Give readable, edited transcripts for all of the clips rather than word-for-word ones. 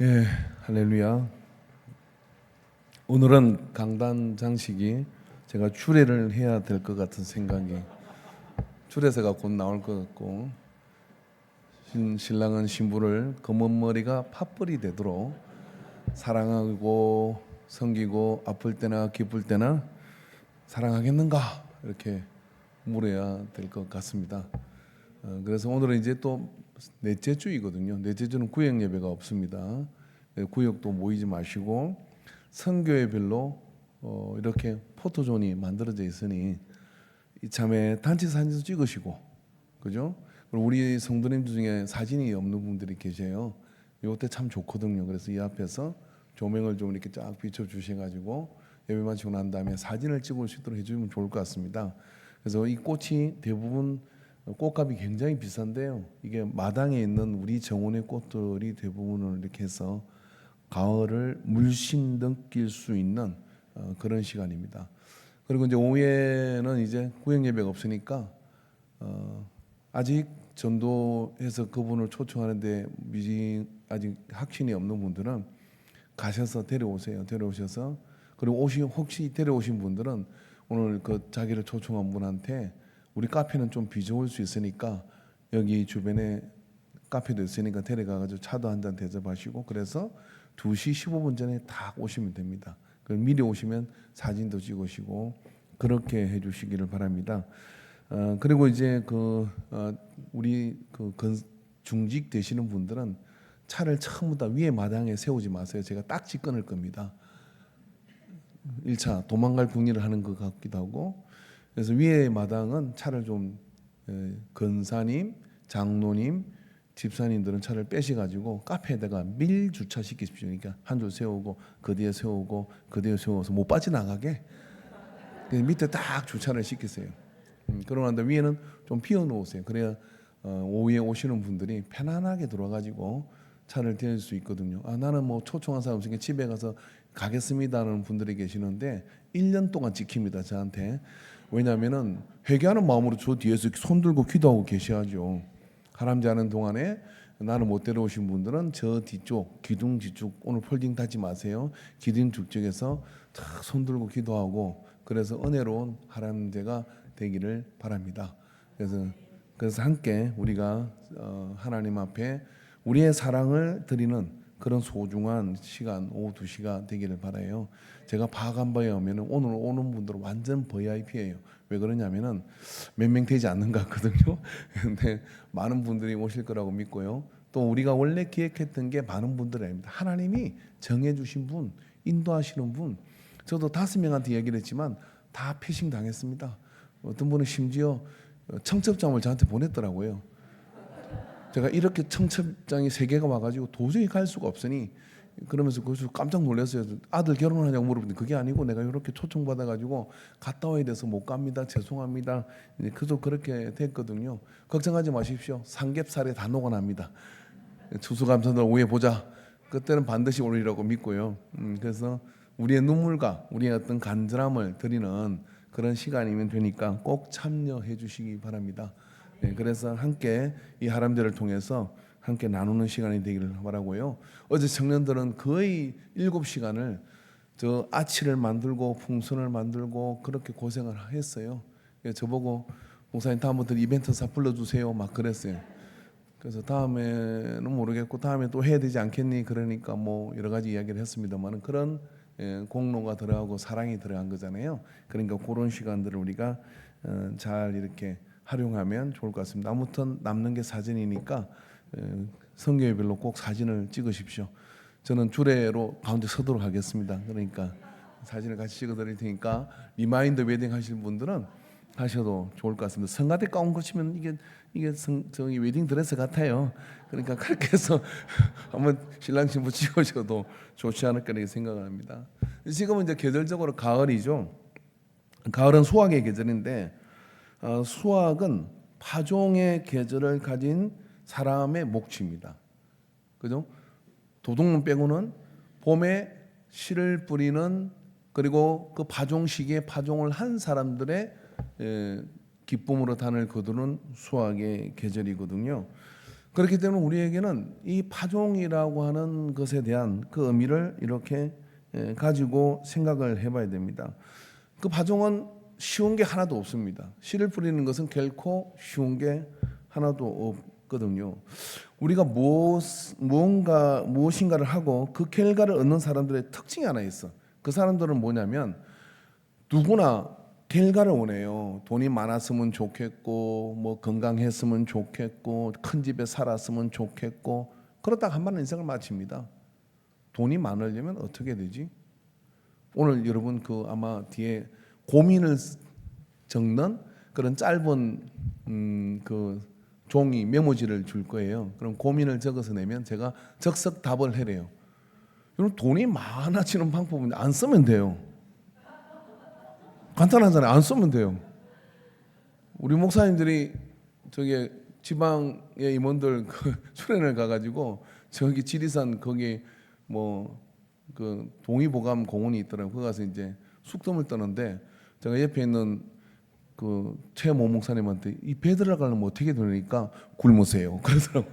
예, 할렐루야. 오늘은 강단 장식이 제가 주례를 해야 될 것 같은 생각이, 주례서가 곧 나올 것 같고, 신랑은 신부를 검은 머리가 팥불이 되도록 사랑하고 섬기고 아플 때나 기쁠 때나 사랑하겠는가 이렇게 물어야 될 것 같습니다. 그래서 오늘은 이제 또 넷째 주이거든요. 넷째 주는 구역 예배가 없습니다. 구역도 모이지 마시고 선교회별로 이렇게 포토존이 만들어져 있으니 이참에 단체 사진도 찍으시고, 그죠? 그리고 우리 성도님 중에 사진이 없는 분들이 계세요. 이때 참 좋거든요. 그래서 이 앞에서 조명을 좀 이렇게 쫙 비춰 주셔가지고 예배 마치고 난 다음에 사진을 찍을 수 있도록 해주면 좋을 것 같습니다. 그래서 이 꽃이 대부분 꽃값이 굉장히 비싼데요. 이게 마당에 있는 우리 정원의 꽃들이 대부분을 이렇게 해서 가을을 물씬 느낄 수 있는 그런 시간입니다. 그리고 이제 오후에는 이제 구역 예배가 없으니까 아직 전도해서 그분을 초청하는데 아직 확신이 없는 분들은 가셔서 데려오세요. 데려오셔서 그리고 혹시 데려오신 분들은 오늘 그 자기를 초청한 분한테 우리 카페는 좀 비좁을 수 있으니까 여기 주변에 카페도 있으니까 데려가가지고 차도 한 잔 대접하시고, 그래서 2시 15분 전에 다 오시면 됩니다. 미리 오시면 사진도 찍으시고 그렇게 해주시기를 바랍니다. 그리고 이제 우리 중직 되시는 분들은 차를 처음부터 위에 마당에 세우지 마세요. 제가 딱지 끊을 겁니다. 1차 도망갈 궁리를 하는 것 같기도 하고, 그래서 위에 마당은 차를 좀 권사님, 장로님, 집사님들은 차를 빼셔가지고 카페에다가 밀 주차 시키십시오. 그러니까 한 줄 세우고 그 뒤에 세우고 그 뒤에 세워서 못 빠져나가게 밑에 딱 주차를 시키세요. 그러고 난 다음에 위에는 좀 비워 놓으세요. 그래야 오후에 오시는 분들이 편안하게 들어와가지고 차를 대할 수 있거든요. 나는 뭐 초청한 사람 중에 집에 가서 가겠습니다라는 분들이 계시는데 1년 동안 지킵니다, 저한테. 왜냐하면은 회개하는 마음으로 저 뒤에서 손 들고 기도하고 계셔야죠. 할아버지 하는 동안에 나는 못 데려오신 분들은 저 뒤쪽 기둥 뒤쪽, 오늘 폴딩 닫지 마세요. 기둥 뒤쪽에서 탁 손 들고 기도하고, 그래서 은혜로운 할아버지가 되기를 바랍니다. 그래서 함께 우리가 하나님 앞에 우리의 사랑을 드리는 그런 소중한 시간, 오후 2시가 되기를 바라요. 제가 파악한 바에 의하면 오늘 오는 분들은 완전 VIP예요. 왜 그러냐면은 몇 명 되지 않는 것 같거든요. 근데 많은 분들이 오실 거라고 믿고요. 또 우리가 원래 기획했던 게 많은 분들이 아닙니다. 하나님이 정해주신 분, 인도하시는 분. 저도 5명한테 얘기를 했지만 다 패싱 당했습니다. 어떤 분은 심지어 청첩장을 저한테 보냈더라고요. 제가 이렇게 청첩장이 3개가 와가지고 도저히 갈 수가 없으니, 그러면서 거기서 깜짝 놀랐어요. 아들 결혼하냐고 물어보는데 그게 아니고 내가 이렇게 초청받아가지고 갔다 와야 돼서 못 갑니다. 죄송합니다. 그저 그렇게 됐거든요. 걱정하지 마십시오. 삼겹살에 다 녹아납니다. 추수감사절 오후에 보자. 그때는 반드시 오리라고 믿고요. 그래서 우리의 눈물과 우리의 어떤 간절함을 드리는 그런 시간이면 되니까 꼭 참여해 주시기 바랍니다. 그래서 함께 이 하람제를 통해서 함께 나누는 시간이 되기를 바라고요. 어제 청년들은 거의 7시간을 저 아치를 만들고 풍선을 만들고 그렇게 고생을 했어요. 저보고 목사님 다음부터 이벤트사 불러주세요 막 그랬어요. 그래서 다음에는 모르겠고 다음에 또 해야 되지 않겠니? 그러니까 뭐 여러 가지 이야기를 했습니다만 그런 공로가 들어가고 사랑이 들어간 거잖아요. 그러니까 그런 시간들을 우리가 잘 이렇게 활용하면 좋을 것 같습니다. 아무튼 남는 게 사진이니까 성교회별로 꼭 사진을 찍으십시오. 저는 주례로 가운데 서도록 하겠습니다. 그러니까 사진을 같이 찍어드릴 테니까 리마인드 웨딩 하실 분들은 하셔도 좋을 것 같습니다. 성가대 가운 거치면 이게 저기 웨딩 드레스 같아요. 그러니까 그렇게 해서 한번 신랑 신부 찍으셔도 좋지 않을까 이렇게 생각을 합니다. 지금은 이제 계절적으로 가을이죠. 가을은 수확의 계절인데 수확은 파종의 계절을 가진 사람의 몫입니다. 그죠? 도둑놈 빼고는 봄에 씨를 뿌리는, 그리고 그 파종 시기에 파종을 한 사람들의 기쁨으로 단을 거두는 수확의 계절이거든요. 그렇기 때문에 우리에게는 이 파종이라고 하는 것에 대한 그 의미를 이렇게 가지고 생각을 해봐야 됩니다. 그 파종은 쉬운 게 하나도 없습니다. 씨를 뿌리는 것은 결코 쉬운 게 하나도 없거든요. 우리가 무엇인가를 하고 그 결과를 얻는 사람들의 특징이 하나 있어. 그 사람들은 뭐냐면 누구나 결과를 원해요. 돈이 많았으면 좋겠고, 뭐 건강했으면 좋겠고, 큰 집에 살았으면 좋겠고, 그러다가 한 번은 인생을 마칩니다. 돈이 많으려면 어떻게 되지? 오늘 여러분 그 아마 뒤에 고민을 적는 그런 짧은 그 종이 메모지를 줄 거예요. 그럼 고민을 적어서 내면 제가 적석 답을 해래요. 여러분 돈이 많아지는 방법은 안 쓰면 돼요. 간단하잖아요. 안 쓰면 돼요. 우리 목사님들이 저기 지방의 임원들 그 수련을 가가지고 저기 지리산 거기 뭐 그 동의보감 공원이 있더라고요. 거기 가서 이제 쑥덤을 떠는데 제가 옆에 있는 그 최모 목사님한테 이 배 들어가려면 어떻게 되니까 굶으세요. 그러더라고.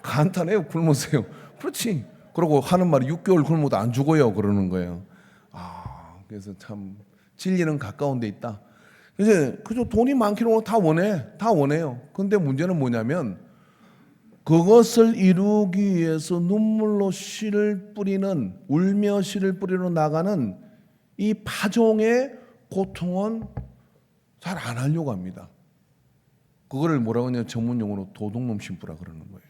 간단해요. 굶으세요. 그렇지. 그러고 하는 말이 6개월 굶어도 안 죽어요. 그러는 거예요. 그래서 참 진리는 가까운 데 있다. 이제 그저 돈이 많기로 다 원해요. 근데 문제는 뭐냐면 그것을 이루기 위해서 눈물로 씨를 뿌리는, 울며 씨를 뿌리러 나가는 이 파종의 고통은 잘 안 하려고 합니다. 그거를 뭐라고 하냐, 전문 용어로 도둑놈 심부라 그러는 거예요.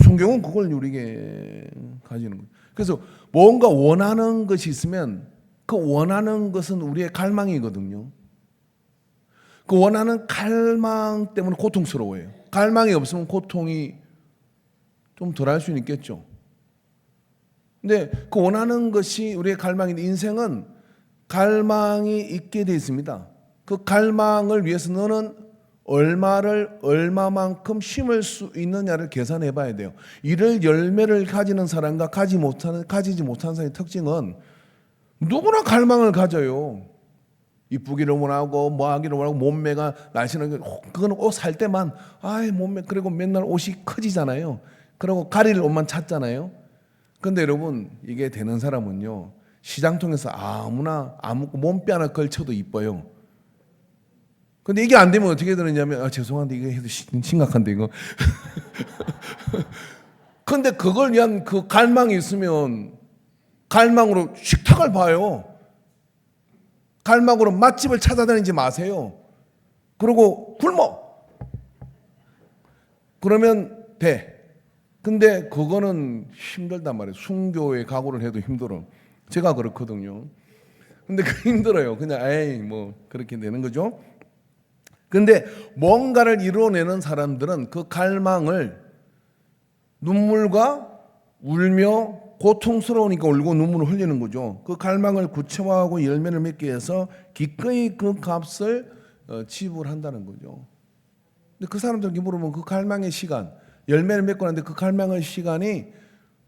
성경은 그걸 우리에게 가지는 거예요. 그래서 뭔가 원하는 것이 있으면 그 원하는 것은 우리의 갈망이거든요. 그 원하는 갈망 때문에 고통스러워요. 갈망이 없으면 고통이 좀 덜할 수는 있겠죠. 근데 그 원하는 것이 우리의 갈망인데 인생은 갈망이 있게 되어 있습니다. 그 갈망을 위해서 너는 얼마만큼 심을 수 있느냐를 계산해 봐야 돼요. 이를 열매를 가지는 사람과 가지지 못하는 사람의 특징은 누구나 갈망을 가져요. 이쁘기를 원하고 뭐하기를 원하고 몸매가 날씬한 그거는 옷 살 때만 몸매 그리고 맨날 옷이 커지잖아요. 그리고 가릴 옷만 찾잖아요. 근데 여러분 이게 되는 사람은요 시장 통해서 아무나 몸빼 하나 걸쳐도 이뻐요. 근데 이게 안 되면 어떻게 되느냐면 죄송한데 이게 해도 심각한데 이거. 근데 그걸 위한 그 갈망이 있으면 갈망으로 식탁을 봐요. 갈망으로 맛집을 찾아다니지 마세요. 그리고 굶어. 그러면 돼. 근데 그거는 힘들단 말이에요. 순교의 각오를 해도 힘들어. 제가 그렇거든요. 근데 그 힘들어요. 그냥 뭐 그렇게 되는 거죠. 근데 뭔가를 이루어내는 사람들은 그 갈망을 눈물과 울며 고통스러우니까 울고 눈물을 흘리는 거죠. 그 갈망을 구체화하고 열매를 맺기 위해서 기꺼이 그 값을 지불한다는 거죠. 근데 그 사람들에게 물어보면 그 갈망의 시간, 열매를 맺고 나는데 그 갈망의 시간이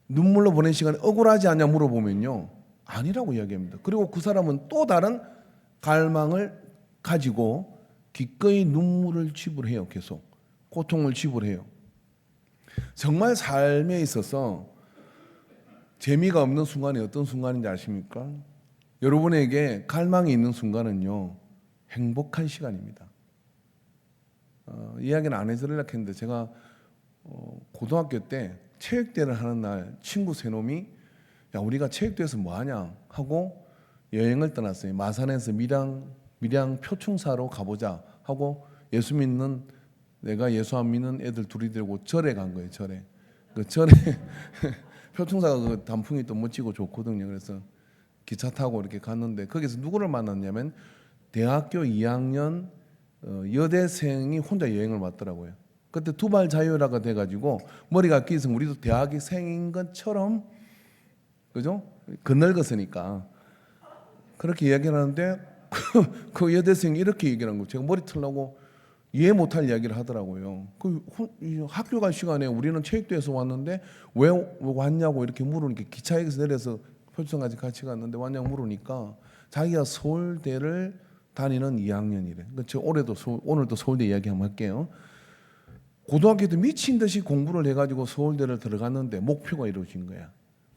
눈물로 보낸 시간이 억울하지 않냐 물어보면요. 아니라고 이야기합니다. 그리고 그 사람은 또 다른 갈망을 가지고 기꺼이 눈물을 지불해요. 계속 고통을 지불해요. 정말 삶에 있어서 재미가 없는 순간이 어떤 순간인지 아십니까? 여러분에게 갈망이 있는 순간은요 행복한 시간입니다. 이야기는 안 해드리려고 했는데 제가 고등학교 때 체육대회를 하는 날 친구 세 놈이 야 우리가 체육대회에서 뭐하냐 하고 여행을 떠났어요. 마산에서 밀양 표충사로 가보자 하고 내가 예수 안 믿는 애들 둘이 데리고 절에 간 거예요. 절에. 그 절에 표충사가 그 단풍이 또 멋지고 좋거든요. 그래서 기차 타고 이렇게 갔는데 거기서 누구를 만났냐면 대학교 2학년 여대생이 혼자 여행을 왔더라고요. 그때 두발 자유라가 돼가지고 머리가 끼서 우리도 대학생인 것처럼 그죠? 그늙었으니까 그렇게 이야기를 하는데 그 여대생이 이렇게 얘기를 한 거예요. 제가 머리 틀라고 이해 못할 이야기를 하더라고요. 학교 갈 시간에 우리는 체육대회에서 왔는데 왜 왔냐고 이렇게 물으니까 기차역에서 내려서 표준까지 같이 갔는데 왔냐고 물으니까 자기가 서울대를 다니는 2학년이래. 그렇죠. 오늘도 서울대 이야기 한번 할게요. 고등학교 때 미친 듯이 공부를 해가지고 서울대를 들어갔는데 목표가 이루어진 거야.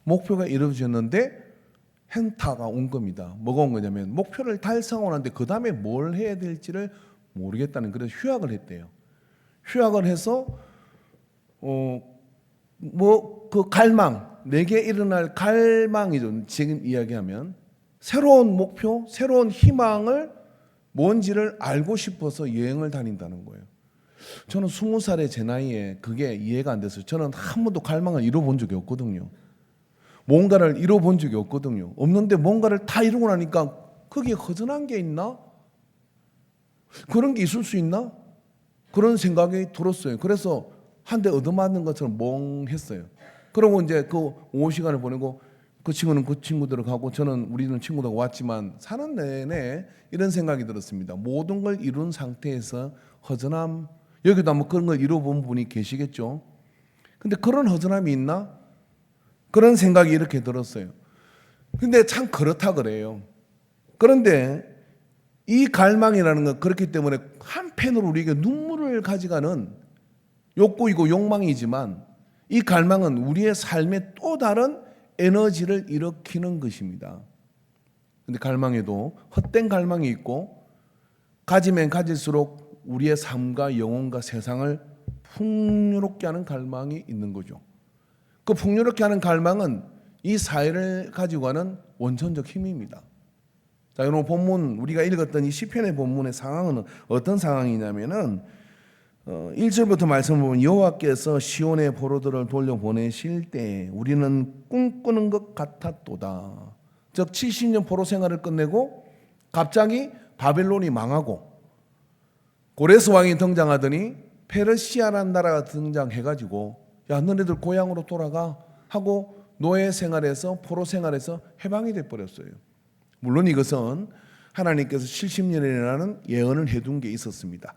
목표가 이루어졌는데 현타가 온 겁니다. 뭐가 온 거냐면 목표를 달성하는데 그 다음에 뭘 해야 될지를 모르겠다는, 그래서 휴학을 했대요. 휴학을 해서 그 갈망, 내게 일어날 갈망이죠. 지금 이야기하면 새로운 목표, 새로운 희망을 뭔지를 알고 싶어서 여행을 다닌다는 거예요. 저는 20살의 제 나이에 그게 이해가 안 됐어요. 저는 한 번도 갈망을 이뤄본 적이 없거든요. 뭔가를 이뤄본 적이 없거든요. 없는데 뭔가를 다 이루고 나니까 거기에 허전한 게 있나? 그런 게 있을 수 있나? 그런 생각이 들었어요. 그래서 한 대 얻어맞는 것처럼 멍했어요. 그러고 이제 그 오후 시간을 보내고 그 친구는 그 친구들을 가고 우리는 친구들하고 왔지만 사는 내내 이런 생각이 들었습니다. 모든 걸 이룬 상태에서 허전함, 여기도 아마 그런 걸 이뤄본 분이 계시겠죠. 근데 그런 허전함이 있나? 그런 생각이 이렇게 들었어요. 근데 참 그렇다 그래요. 그런데 이 갈망이라는 건 그렇기 때문에 한편으로 우리에게 눈물을 가져가는 욕구이고 욕망이지만 이 갈망은 우리의 삶에 또 다른 에너지를 일으키는 것입니다. 근데 갈망에도 헛된 갈망이 있고 가지면 가질수록 우리의 삶과 영혼과 세상을 풍요롭게 하는 갈망이 있는 거죠. 그 풍요롭게 하는 갈망은 이 사회를 가지고 가는 원천적 힘입니다. 자, 여러분 본문 우리가 읽었던 이 시편의 본문의 상황은 어떤 상황이냐면은 1절부터 말씀을 보면 여호와께서 시온의 포로들을 돌려보내실 때 우리는 꿈꾸는 것 같았도다. 즉 70년 포로 생활을 끝내고 갑자기 바벨론이 망하고 고레스 왕이 등장하더니 페르시아라는 나라가 등장해가지고 야 너네들 고향으로 돌아가 하고 노예 생활에서 포로 생활에서 해방이 돼버렸어요. 물론 이것은 하나님께서 70년이라는 예언을 해둔 게 있었습니다.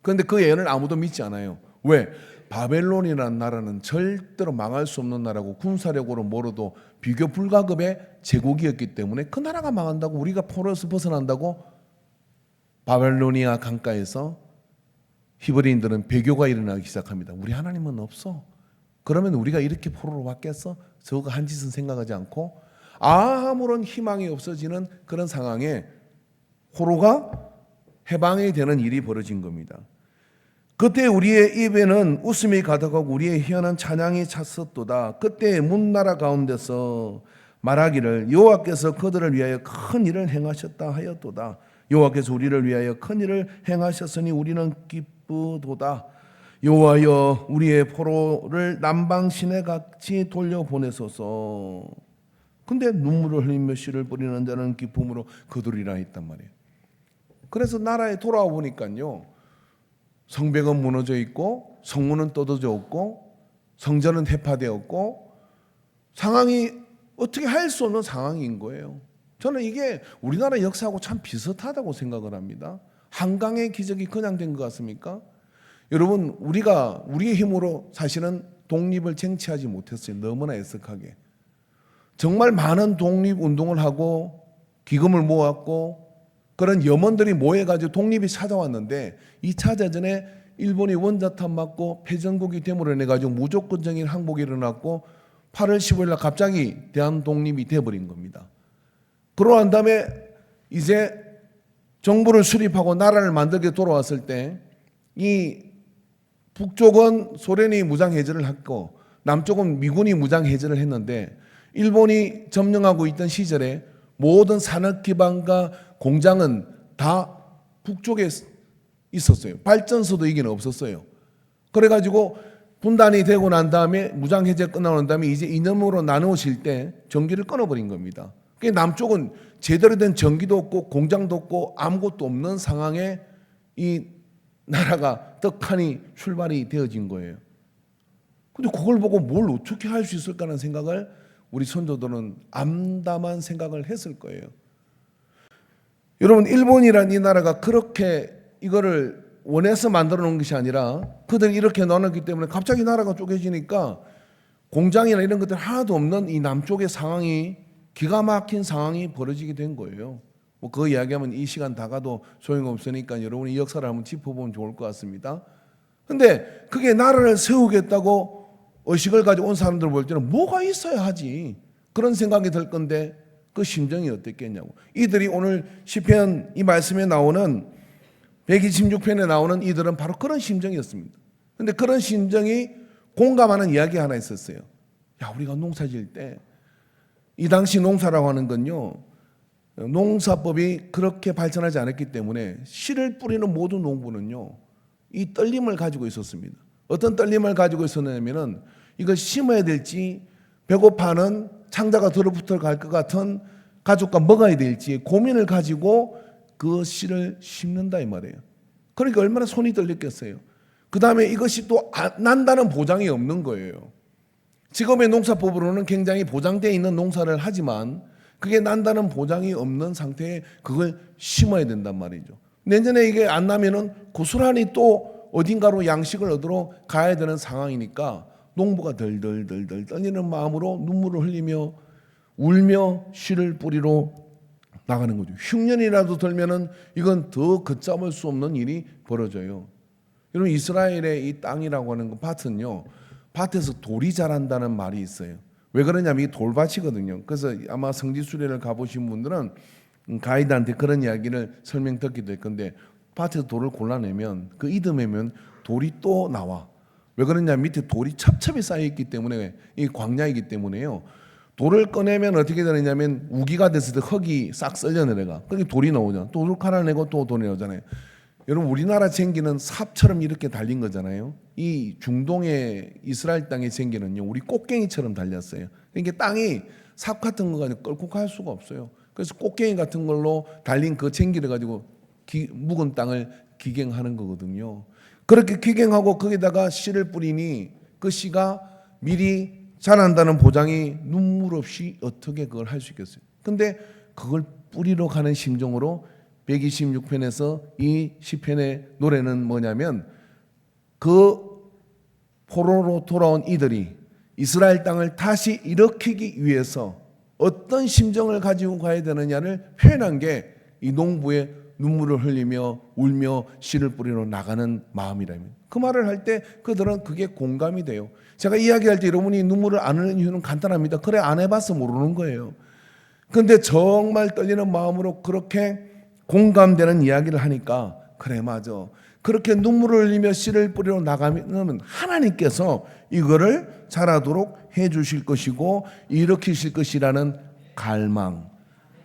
그런데 그 예언을 아무도 믿지 않아요. 왜? 바벨론이라는 나라는 절대로 망할 수 없는 나라고 군사력으로 멀어도 비교 불가급의 제국이었기 때문에 그 나라가 망한다고 우리가 포로에서 벗어난다고 바벨로니아 강가에서 히브리인들은 배교가 일어나기 시작합니다. 우리 하나님은 없어. 그러면 우리가 이렇게 포로로 왔겠어? 저거 한 짓은 생각하지 않고 아무런 희망이 없어지는 그런 상황에 포로가 해방이 되는 일이 벌어진 겁니다. 그때 우리의 입에는 웃음이 가득하고 우리의 혀는 찬양이 찼었도다. 그때 문나라 가운데서 말하기를 여호와께서 그들을 위하여 큰 일을 행하셨다 하였도다. 여호와께서 우리를 위하여 큰 일을 행하셨으니 우리는 기쁘도다. 여호와여 우리의 포로를 남방 시내 같이 돌려보내소서. 근데 눈물을 흘리며 씨를 뿌리는 자는 기쁨으로 거두리라 했단 말이에요. 그래서 나라에 돌아와 보니까요, 성벽은 무너져 있고 성문은 떨어져 없고 성전은 해파되었고 상황이 어떻게 할 수 없는 상황인 거예요. 저는 이게 우리나라 역사하고 참 비슷하다고 생각을 합니다. 한강의 기적이 그냥 된 것 같습니까? 여러분 우리가 우리의 힘으로 사실은 독립을 쟁취하지 못했어요. 너무나 애석하게. 정말 많은 독립운동을 하고 기금을 모았고 그런 염원들이 모여가지고 독립이 찾아왔는데 2차 대전에 일본이 원자탄 맞고 패전국이 됨으로 인해가지고 무조건적인 항복이 일어났고 8월 15일 날 갑자기 대한 독립이 돼버린 겁니다. 그러고 난 다음에 이제 정부를 수립하고 나라를 만들게 돌아왔을 때 이 북쪽은 소련이 무장해제를 했고 남쪽은 미군이 무장해제를 했는데 일본이 점령하고 있던 시절에 모든 산업 기반과 공장은 다 북쪽에 있었어요. 발전소도 이게는 없었어요. 그래가지고 분단이 되고 난 다음에 무장해제 끝나고 난 다음에 이제 이념으로 나누어질 때 전기를 끊어버린 겁니다. 남쪽은 제대로 된 전기도 없고 공장도 없고 아무것도 없는 상황에 이 나라가 떡하니 출발이 되어진 거예요. 근데 그걸 보고 뭘 어떻게 할 수 있을까라는 생각을 우리 선조들은 암담한 생각을 했을 거예요. 여러분 일본이란 이 나라가 그렇게 이거를 원해서 만들어 놓은 것이 아니라 그들이 이렇게 나눴기 때문에 갑자기 나라가 쪼개지니까 공장이나 이런 것들 하나도 없는 이 남쪽의 상황이 기가 막힌 상황이 벌어지게 된 거예요. 뭐 그 이야기하면 이 시간 다 가도 소용없으니까 여러분이 이 역사를 한번 짚어보면 좋을 것 같습니다. 근데 그게 나라를 세우겠다고 의식을 가지고 온 사람들 볼 때는 뭐가 있어야 하지, 그런 생각이 들 건데 그 심정이 어땠겠냐고. 이들이 오늘 시편 이 말씀에 나오는 126편에 나오는 이들은 바로 그런 심정이었습니다. 근데 그런 심정이 공감하는 이야기 하나 있었어요. 야, 우리가 농사 지을 때 이 당시 농사라고 하는 건요, 농사법이 그렇게 발전하지 않았기 때문에 씨를 뿌리는 모든 농부는요, 이 떨림을 가지고 있었습니다. 어떤 떨림을 가지고 있었냐면은 이걸 심어야 될지, 배고파는 창자가 들어붙어 갈 것 같은 가족과 먹어야 될지 고민을 가지고 그 씨를 심는다 이 말이에요. 그러니까 얼마나 손이 떨렸겠어요. 그 다음에 이것이 또 난다는 보장이 없는 거예요. 지금의 농사법으로는 굉장히 보장되어 있는 농사를 하지만 그게 난다는 보장이 없는 상태에 그걸 심어야 된단 말이죠. 내년에 이게 안 나면은 고스란히 또 어딘가로 양식을 얻으러 가야 되는 상황이니까 농부가 덜덜덜덜 떨리는 마음으로 눈물을 흘리며 울며 씨를 뿌리러 나가는 거죠. 흉년이라도 들면은 이건 더 걷잡을 수 없는 일이 벌어져요. 여러분, 이스라엘의 이 땅이라고 하는 그 밭은요, 밭에서 돌이 자란다는 말이 있어요. 왜 그러냐면 이게 돌밭이거든요. 그래서 아마 성지 수련을 가보신 분들은 가이드한테 그런 이야기를 설명 듣게 될 건데, 밭에서 돌을 골라내면 그 이듬해면 돌이 또 나와. 왜 그러냐면 밑에 돌이 첩첩이 쌓여 있기 때문에, 이 광야이기 때문에요. 돌을 꺼내면 어떻게 되느냐면 우기가 됐을 때 흙이 싹 쓸려 내려가. 그게 돌이 나오잖아. 돌을 갈아내고 또 돌이 나오잖아요. 여러분, 우리나라 쟁기는 삽처럼 이렇게 달린 거잖아요. 이 중동의 이스라엘 땅의 쟁기는요, 우리 꽃갱이처럼 달렸어요. 그러니까 땅이 삽 같은 거 가지고 끌고 갈 수가 없어요. 그래서 꽃갱이 같은 걸로 달린 그 쟁기를 가지고 묵은 땅을 기경하는 거거든요. 그렇게 기경하고 거기다가 씨를 뿌리니 그 씨가 미리 자란다는 보장이 눈물 없이 어떻게 그걸 할 수 있겠어요. 근데 그걸 뿌리러 가는 심정으로 126편에서 이 시편의 노래는 뭐냐면, 그 포로로 돌아온 이들이 이스라엘 땅을 다시 일으키기 위해서 어떤 심정을 가지고 가야 되느냐를 표현한 게 이 농부의 눈물을 흘리며 울며 씨를 뿌리러 나가는 마음이라면, 그 말을 할 때 그들은 그게 공감이 돼요. 제가 이야기할 때 여러분이 눈물을 안 흘리는 이유는 간단합니다. 그래, 안 해봐서 모르는 거예요. 그런데 정말 떨리는 마음으로 그렇게 공감되는 이야기를 하니까, 그래 맞아, 그렇게 눈물을 흘리며 씨를 뿌리러 나가면 하나님께서 이거를 잘하도록 해 주실 것이고 일으키실 것이라는 갈망,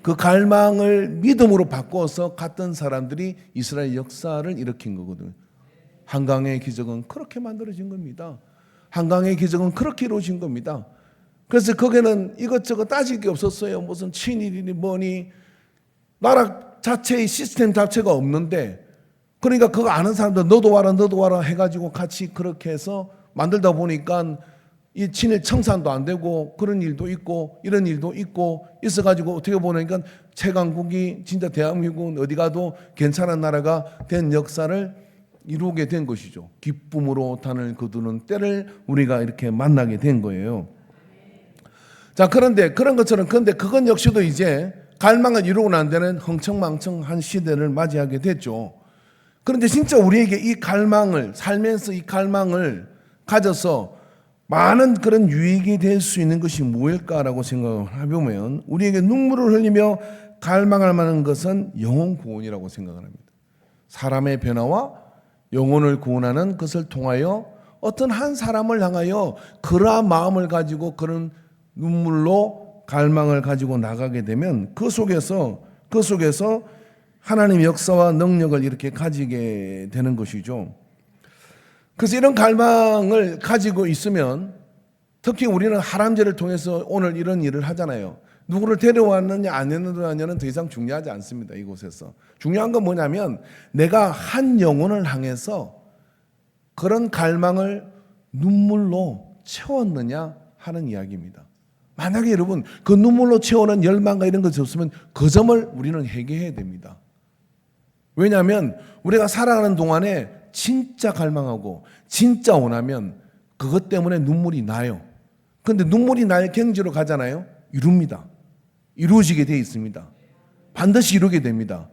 그 갈망을 믿음으로 바꿔서 갔던 사람들이 이스라엘 역사를 일으킨 거거든요. 한강의 기적은 그렇게 만들어진 겁니다. 한강의 기적은 그렇게 이루어진 겁니다. 그래서 거기는 이것저것 따질 게 없었어요. 무슨 친일이니 뭐니, 나라 자체의 시스템 자체가 없는데, 그러니까 그거 아는 사람들 너도 와라 해가지고 같이 그렇게 해서 만들다 보니까 이 친일 청산도 안 되고 그런 일도 있고 이런 일도 있고 있어가지고 어떻게 보니까 최강국이 진짜 대한민국은 어디 가도 괜찮은 나라가 된 역사를 이루게 된 것이죠. 기쁨으로 단을 거두는 때를 우리가 이렇게 만나게 된 거예요. 자, 그런데 그런 것처럼, 그런데 그건 역시도 이제 갈망을 이루고 난 데는 흥청망청한 시대를 맞이하게 됐죠. 그런데 진짜 우리에게 이 갈망을, 살면서 이 갈망을 가져서 많은 그런 유익이 될 수 있는 것이 무엇일까라고 생각을 해보면, 우리에게 눈물을 흘리며 갈망할 만한 것은 영혼 구원이라고 생각을 합니다. 사람의 변화와 영혼을 구원하는 것을 통하여 어떤 한 사람을 향하여 그러한 마음을 가지고 그런 눈물로 갈망을 가지고 나가게 되면 그 속에서 하나님의 역사와 능력을 이렇게 가지게 되는 것이죠. 그래서 이런 갈망을 가지고 있으면, 특히 우리는 하람제를 통해서 오늘 이런 일을 하잖아요. 누구를 데려왔느냐 안 데려왔느냐는 더 이상 중요하지 않습니다. 이곳에서 중요한 건 뭐냐면, 내가 한 영혼을 향해서 그런 갈망을 눈물로 채웠느냐 하는 이야기입니다. 만약에 여러분 그 눈물로 채우는 열망과 이런 것이 없으면 그 점을 우리는 회개해야 됩니다. 왜냐하면 우리가 살아가는 동안에 진짜 갈망하고 진짜 원하면 그것 때문에 눈물이 나요. 그런데 눈물이 날 경지로 가잖아요. 이룹니다. 이루어지게 되어 있습니다. 반드시 이루게 됩니다.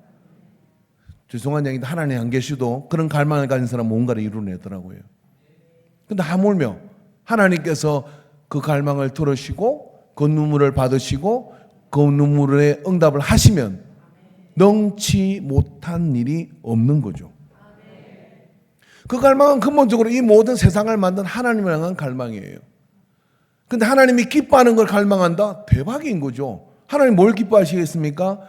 죄송한 얘기인데 하나님 안 계시도 그런 갈망을 가진 사람 뭔가를 이루어내더라고요. 근데 하물며 하나님께서 그 갈망을 들으시고 그 눈물을 받으시고 그 눈물에 응답을 하시면 능치 못한 일이 없는 거죠. 그 갈망은 근본적으로 이 모든 세상을 만든 하나님을 향한 갈망이에요. 근데 하나님이 기뻐하는 걸 갈망한다? 대박인 거죠. 하나님 뭘 기뻐하시겠습니까?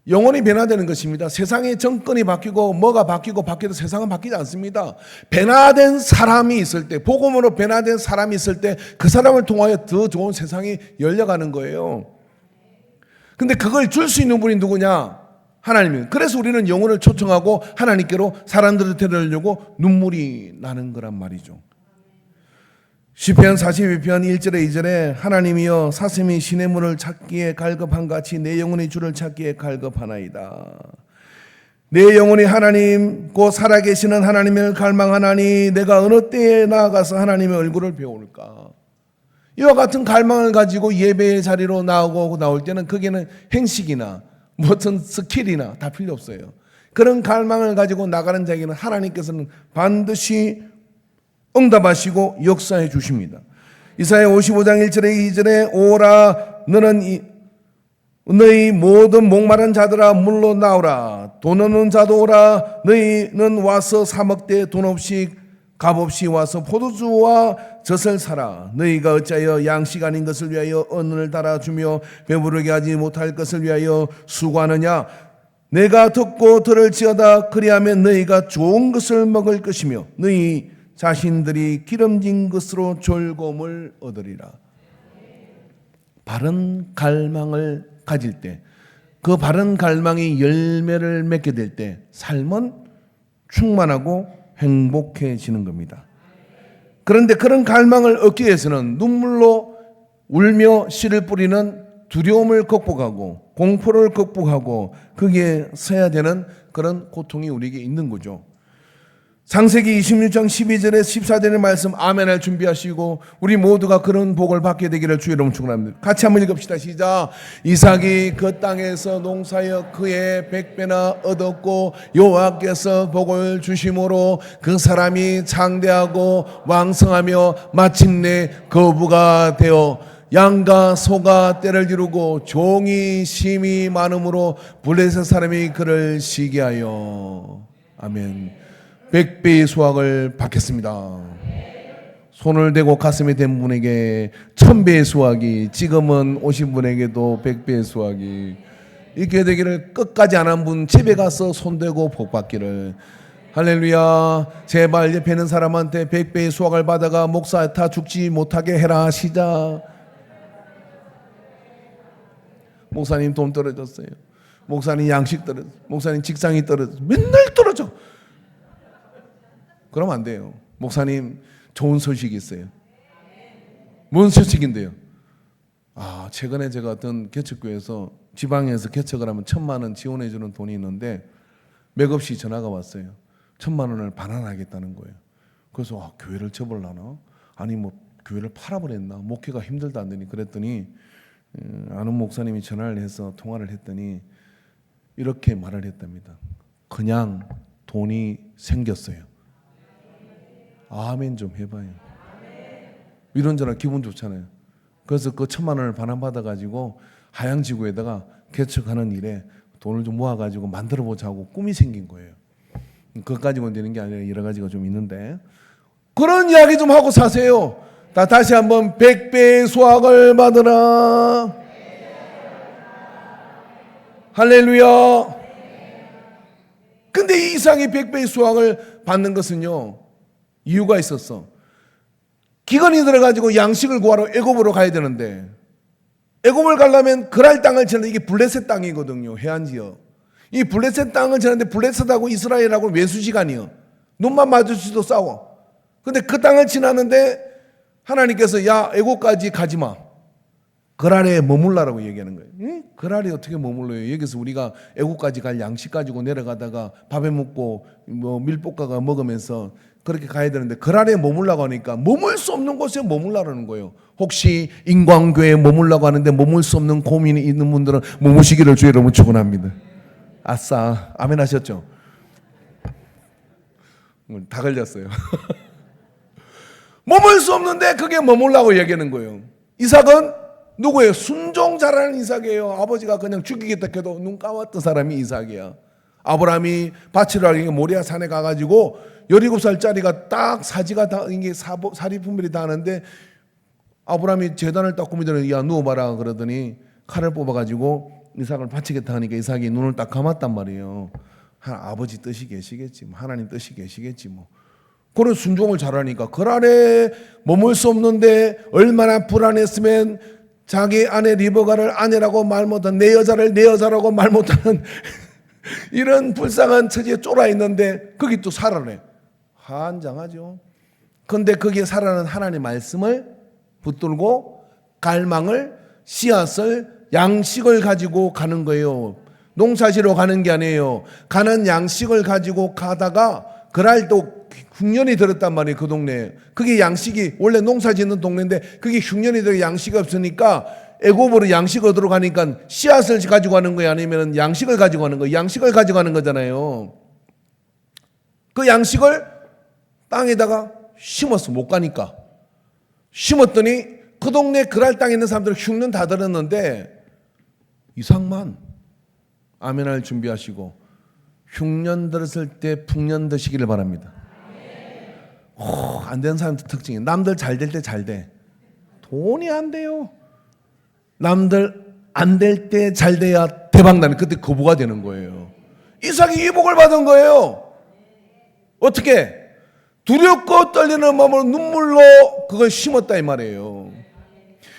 영혼이 변화되는 것입니다. 세상의 정권이 바뀌고 뭐가 바뀌고 바뀌어도 세상은 바뀌지 않습니다. 변화된 사람이 있을 때, 복음으로 변화된 사람이 있을 때 그 사람을 통하여 더 좋은 세상이 열려가는 거예요. 근데 그걸 줄 수 있는 분이 누구냐? 하나님이에요. 그래서 우리는 영혼을 초청하고 하나님께로 사람들을 데려오려고 눈물이 나는 거란 말이죠. 시편 42편 1절에 2절에 하나님이여 사슴이 시냇물을 찾기에 갈급한 같이 내 영혼이 주를 찾기에 갈급하나이다. 내 영혼이 하나님 곧 살아계시는 하나님을 갈망하나니 내가 어느 때에 나아가서 하나님의 얼굴을 배울까. 이와 같은 갈망을 가지고 예배의 자리로 나오고 나올 때는 거기에는 행식이나 무슨 스킬이나 다 필요 없어요. 그런 갈망을 가지고 나가는 자에게는 하나님께서는 반드시 응답하시고 역사해 주십니다. 이사야 55장 1절에 2절에 오라 너는 너희 모든 목마른 자들아 물로 나오라 돈 없는 자도 오라 너희는 와서 사 먹되 돈 없이 값 없이 와서 포도주와 젖을 사라. 너희가 어찌하여 양식 아닌 것을 위하여 언을 달아주며 배부르게 하지 못할 것을 위하여 수고하느냐. 내가 듣고 들을지어다. 그리하면 너희가 좋은 것을 먹을 것이며 너희 자신들이 기름진 것으로 즐거움을 얻으리라. 바른 갈망을 가질 때, 그 바른 갈망이 열매를 맺게 될 때 삶은 충만하고 행복해지는 겁니다. 그런데 그런 갈망을 얻기 위해서는 눈물로 울며 씨를 뿌리는 두려움을 극복하고 공포를 극복하고 거기에 서야 되는 그런 고통이 우리에게 있는 거죠. 창세기 26장 12절에 14절의 말씀 아멘을 준비하시고 우리 모두가 그런 복을 받게 되기를 주의 이름으로 축원합니다. 같이 한번 읽읍시다. 시작. 이삭이 그 땅에서 농사여 그의 100배나 얻었고 여호와께서 복을 주심으로 그 사람이 장대하고 왕성하며 마침내 거부가 되어 양과 소가 때를 이루고 종이 심이 많음으로 블레셋 사람이 그를 시기하여 아멘. 100배의 수확을 받겠습니다. 손을 대고 가슴에 댄 분에게 1000배의 수확이, 지금은 오신 분에게도 100배의 수확이 이렇게 되기를, 끝까지 안 한 분 집에 가서 손대고 복 받기를. 할렐루야. 제발 옆에 있는 사람한테 100배의 수확을 받아가 목사 다 죽지 못하게 해라. 시작. 목사님 돈 떨어졌어요. 목사님 양식 떨어졌어요. 목사님 직장이 떨어졌어요. 맨날 떨어져. 그러면 안 돼요. 목사님 좋은 소식이 있어요. 뭔 소식인데요? 최근에 제가 어떤 개척교회에서 지방에서 개척을 하면 1000만 원 지원해 주는 돈이 있는데 맥없이 전화가 왔어요. 1000만 원을 반환하겠다는 거예요. 그래서 교회를 접으려나? 아니 뭐 교회를 팔아버렸나? 목회가 힘들다더니 그랬더니 아는 목사님이 전화를 해서 통화를 했더니 이렇게 말을 했답니다. 그냥 돈이 생겼어요. 아멘 좀 해봐요. 이런 저런 기분 좋잖아요. 그래서 그 1000만 원을 반환받아가지고 하양지구에다가 개척하는 일에 돈을 좀 모아가지고 만들어보자고 꿈이 생긴 거예요. 그것 가지고는 되는 게 아니라 여러 가지가 좀 있는데 그런 이야기 좀 하고 사세요. 다시 한번 100배의 수확을 받으라. 할렐루야. 근데 이 이삭이 100배의 수확을 받는 것은요 이유가 있었어. 기근이 들어가지고 양식을 구하러 애굽으로 가야 되는데 애굽을 가려면 그랄 땅을 지는데 이게 블레셋 땅이거든요. 해안지역. 이 블레셋 땅을 지는데 블레셋하고 이스라엘하고 외수지간이요. 눈만 마주치도 싸워. 근데 그 땅을 지나는데 하나님께서 야 애굽까지 가지마. 그랄에 머물라라고 얘기하는 거예요. 그랄에 어떻게 머물러요? 여기서 우리가 애국까지 갈 양식 가지고 내려가다가 밥에 먹고 뭐 밀볶아가 먹으면서 그렇게 가야 되는데 그랄에 머물라고 하니까 머물 수 없는 곳에 머물라라는 거예요. 혹시 인광교회에 머물라고 하는데 머물 수 없는 고민이 있는 분들은 머무시기를 주의 이름으로 축원합니다. 아싸, 아멘 하셨죠? 다 걸렸어요. 머물 수 없는데 그게 머물라고 얘기하는 거예요. 이삭은 누구예요? 순종 잘하는 이삭이에요. 아버지가 그냥 죽이겠다 해도 눈 감았던 사람이 이삭이야. 아브라함이 바치라에게 모리아 산에 가가지고 17살짜리가 딱 사지가 다 이게 사리 분별이 다 하는데 아브라함이 제단을 딱 꾸미더니 야 누워봐라 그러더니 칼을 뽑아가지고 이삭을 바치겠다 하니까 이삭이 눈을 딱 감았단 말이에요. 아버지 뜻이 계시겠지, 하나님 뜻이 계시겠지 뭐. 그런 순종을 잘하니까 그 안에 머물 수 없는데 얼마나 불안했으면 자기 아내 리버가를 아내라고 말 못한 내 여자를 내 여자라고 말 못하는 이런 불쌍한 처지에 쫄아 있는데 거기 또 살아내. 환장하죠. 그런데 거기에 살아는 하나님의 말씀을 붙들고 갈망을 씨앗을 양식을 가지고 가는 거예요. 농사지러 가는 게 아니에요. 가는 양식을 가지고 가다가 그날 또 흉년이 들었단 말이에요. 그 동네에. 그게 양식이 원래 농사 짓는 동네인데 그게 흉년이 들어 양식이 없으니까 애굽으로 양식 얻으러 가니까 씨앗을 가지고 가는 거예요? 아니면 양식을 가지고 가는 거예요? 양식을 가지고 가는 거잖아요. 그 양식을 땅에다가 심었어. 못 가니까. 심었더니 그 동네 그랄 땅에 있는 사람들은 흉년 다 들었는데 이삭만 아멘할 준비하시고 흉년 들었을 때 풍년 드시기를 바랍니다. 안 되는 사람들 특징이 남들 잘 될 때 잘 돼. 돈이 안 돼요. 남들 안 될 때 잘 돼야 대박 나는 그때 거부가 되는 거예요. 이삭이 이 복을 받은 거예요. 어떻게? 두렵고 떨리는 마음으로 눈물로 그걸 심었다 이 말이에요.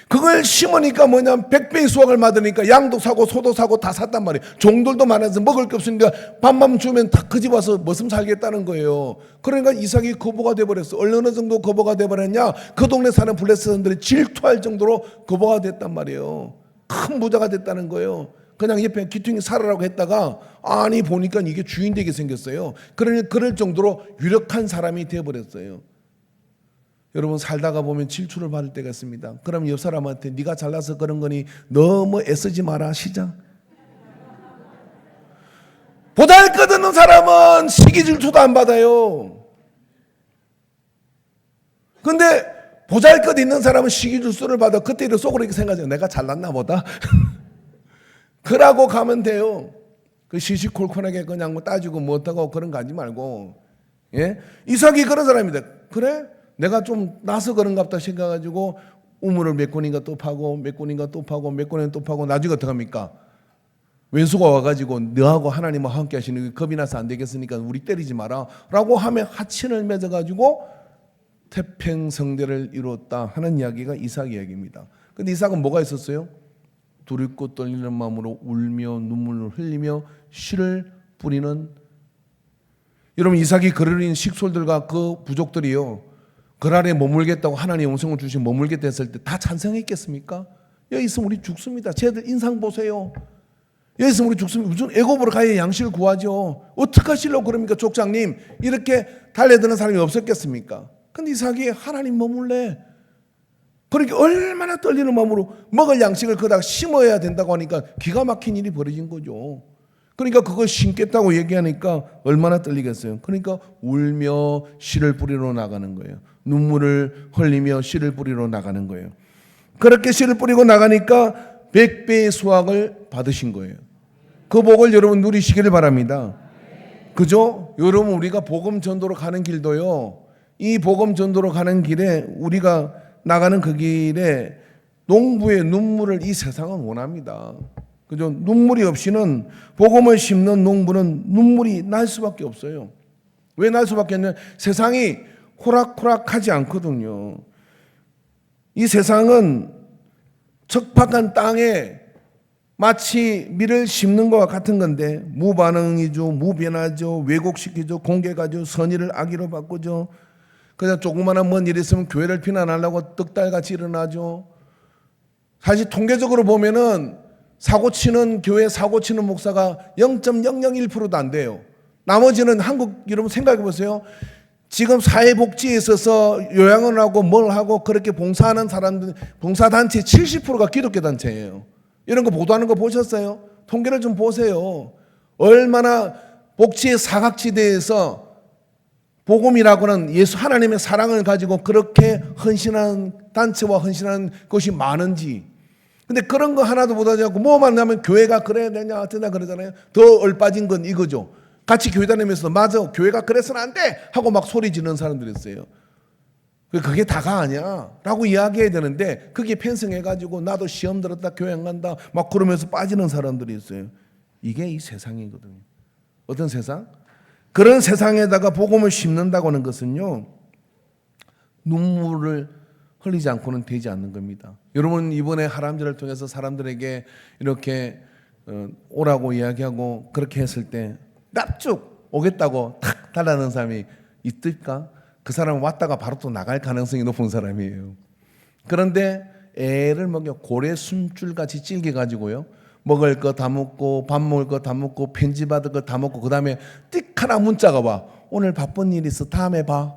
그걸 심으니까 뭐냐면 100배의 수확을 받으니까 양도 사고 소도 사고 다 샀단 말이에요. 종들도 많아서 먹을 게 없으니까 밥만 주면 다 그 집 와서 머슴 살겠다는 거예요. 그러니까 이삭이 거부가 돼버렸어. 어느 정도 거부가 돼버렸냐? 그 동네 사는 블레셋 사람들이 질투할 정도로 거부가 됐단 말이에요. 큰 부자가 됐다는 거예요. 그냥 옆에 기퉁이 살아라고 했다가 아니 보니까 이게 주인 되게 생겼어요. 그러니 그럴 정도로 유력한 사람이 되어버렸어요. 여러분 살다가 보면 질투를 받을 때가 있습니다. 그럼 옆 사람한테 네가 잘나서 그런 거니 너무 애쓰지 마라 시작. 보잘것없는 사람은 시기 질투도 안 받아요. 근데 보잘것 있는 사람은 시기 질투를 받아. 그때 속으로 이렇게 생각해요. 내가 잘났나 보다. 그러고 가면 돼요. 그 시시콜콜하게 그냥 뭐 따지고 못하고 그런 거 하지 말고. 예? 이삭이 그런 사람입니다. 그래? 내가 좀 나서 그런가 보다 생각해가지고 우물을 몇 군인가 또 파고 몇 군인가 또 파고 몇 군인가 또 파고 나중에 어떻게 합니까? 왼수가 와가지고 너하고 하나님과 함께 하시는 게 겁이 나서 안 되겠으니까 우리 때리지 마라 라고 하며 하친을 맺어가지고 태평성대를 이뤘다 하는 이야기가 이삭 이야기입니다. 근데 이삭은 뭐가 있었어요? 두렵고 떨리는 마음으로 울며 눈물을 흘리며 씨를 뿌리는. 여러분 이삭이 그르린 식솔들과 그 부족들이요 그랄에 머물겠다고 하나님 음성을 주신 머물겠다 했을 때 다 찬성했겠습니까? 여기 있으면 우리 죽습니다. 쟤들 인상 보세요. 여기 있으면 우리 죽습니다. 무슨 애굽으로 가야 양식을 구하죠. 어떻게 하시려고 그럽니까 족장님? 이렇게 달려드는 사람이 없었겠습니까? 근데 이삭이 하나님 머물래. 그러니까 얼마나 떨리는 마음으로 먹을 양식을 거기다 심어야 된다고 하니까 기가 막힌 일이 벌어진 거죠. 그러니까 그걸 심겠다고 얘기하니까 얼마나 떨리겠어요. 그러니까 울며 씨를 뿌리러 나가는 거예요. 눈물을 흘리며 씨를 뿌리러 나가는 거예요. 그렇게 씨를 뿌리고 나가니까 100배의 수확을 받으신 거예요. 그 복을 여러분 누리시기를 바랍니다. 그죠? 여러분 우리가 복음 전도로 가는 길도요. 이 복음 전도로 가는 길에 우리가 나가는 그 길에 농부의 눈물을 이 세상은 원합니다. 그죠? 눈물이 없이는 복음을 심는 농부는 눈물이 날 수밖에 없어요. 왜 날 수밖에 없냐면 세상이 호락호락하지 않거든요. 이 세상은 척박한 땅에 마치 밀을 심는 것과 같은 건데 무반응이죠, 무변하죠, 왜곡시키죠, 공개가죠, 선의를 악의로 바꾸죠. 그냥 조그마한 뭔 일이 있으면 교회를 비난하려고 떡달같이 일어나죠. 사실 통계적으로 보면은 사고치는 교회 사고치는 목사가 0.001%도 안 돼요. 나머지는 한국 여러분 생각해 보세요. 지금 사회복지에 있어서 요양을 하고 뭘 하고 그렇게 봉사하는 사람들 봉사단체 70%가 기독교 단체예요. 이런 거 보도하는 거 보셨어요? 통계를 좀 보세요. 얼마나 복지의 사각지대에서 복음이라고는 예수 하나님의 사랑을 가지고 그렇게 헌신한 단체와 헌신한 것이 많은지. 근데 그런 거 하나도 못하지 않고 뭐만 하면 교회가 그래야 되냐 어쩌냐 그러잖아요. 더 얼빠진 건 이거죠. 같이 교회 다니면서 맞아 교회가 그래서는 안 돼 하고 막 소리 지르는 사람들이 있어요. 그게 다가 아니야 라고 이야기해야 되는데 그게 편성해가지고 나도 시험 들었다 교회 안 간다 막 그러면서 빠지는 사람들이 있어요. 이게 이 세상이거든요. 어떤 세상? 그런 세상에다가 복음을 심는다고 하는 것은요 눈물을 흘리지 않고는 되지 않는 겁니다. 여러분 이번에 하람절을 통해서 사람들에게 이렇게 오라고 이야기하고 그렇게 했을 때 납죽 오겠다고 탁 달라는 사람이 있을까? 그 사람은 왔다가 바로 또 나갈 가능성이 높은 사람이에요. 그런데 애를 먹여 고래 숨줄같이 찔겨가지고요 먹을 거 다 먹고 밥 먹을 거 다 먹고 편지 받을 거 다 먹고 그 다음에 띡 하나 문자가 와. 오늘 바쁜 일 있어 다음에 봐.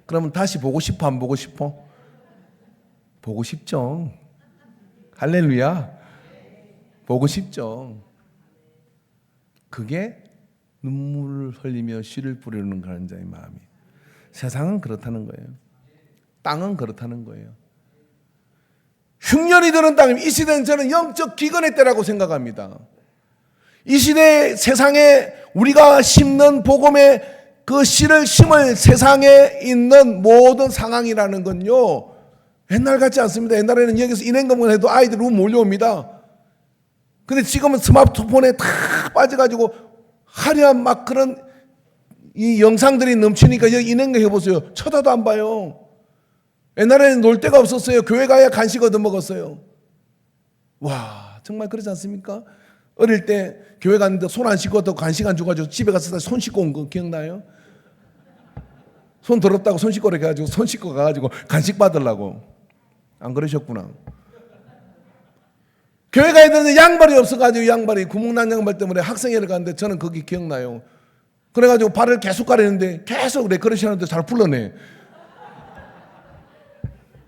그러면 다시 보고 싶어 안 보고 싶어? 보고 싶죠. 할렐루야. 보고 싶죠. 그게 눈물을 흘리며 씨를 뿌리는 그런 자의 마음이에요. 세상은 그렇다는 거예요. 땅은 그렇다는 거예요. 흉년이 드는 땅임. 이 시대는 저는 영적 기근의 때라고 생각합니다. 이 시대 세상에 우리가 심는 복음의 그 씨를 심을 세상에 있는 모든 상황이라는 건요 옛날 같지 않습니다. 옛날에는 여기서 인행검을 해도 아이들이 몰려옵니다. 근데 지금은 스마트폰에 다 빠져가지고 화려한 막 그런 이 영상들이 넘치니까 여기 인행검 해보세요. 쳐다도 안 봐요. 옛날에는 놀 데가 없었어요. 교회 가야 간식 얻어 먹었어요. 와 정말 그렇지 않습니까? 어릴 때 교회 갔는데 손 안 씻고 또 간식 안 줘가지고 집에 가서 손 씻고 온 거 기억나요? 손 더럽다고 손 씻고 이렇게 해가지고 손 씻고 가가지고 간식 받으려고. 안 그러셨구나. 교회 가야 되는데 양발이 없어가지고 양발이 구멍난 양발 때문에 학생회를 갔는데 저는 거기 기억나요. 그래가지고 발을 계속 가리는데 계속 레크레이션 하는데 잘 불러내.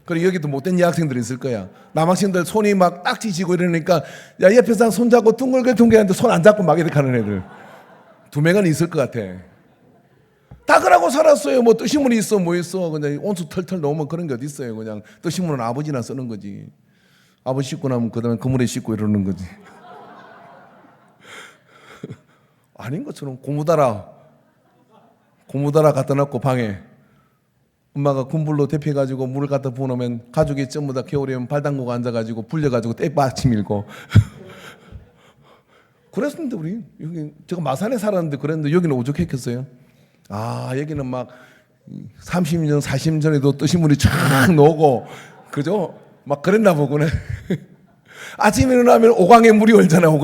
그리고 여기도 못된 여학생들이 있을 거야. 남학생들 손이 막 딱지 지고 이러니까 야 옆에 사람 손 잡고 둥글게 하는데 손 안 잡고 막 이렇게 하는 애들 2명은 있을 것 같아. 다 그러고 살았어요. 뭐 뜻이문이 있어 뭐 있어 그냥 온수 털털 놓으면 그런 게 어디 있어요. 그냥 뜻이문은 아버지나 쓰는 거지. 아버지 씻고 나면 그 다음에 그물에 씻고 이러는 거지. 아닌 것처럼 고무다라 갖다 놨고 방에 엄마가 군불로 데펴가지고 물을 갖다 부어놓으면 가족이 전부 다 겨울이면 발 담그고 앉아가지고 불려가지고 떼받치 밀고 그랬는데 우리 여기 제가 마산에 살았는데 그랬는데 여기는 오죽했겠어요? 아 여기는 막 30년 40년 전에도 뜨신물이 쫙 나오고 그죠? 막 그랬나 보구나. 아침에 일어나면 오강에 물이 얼잖아요.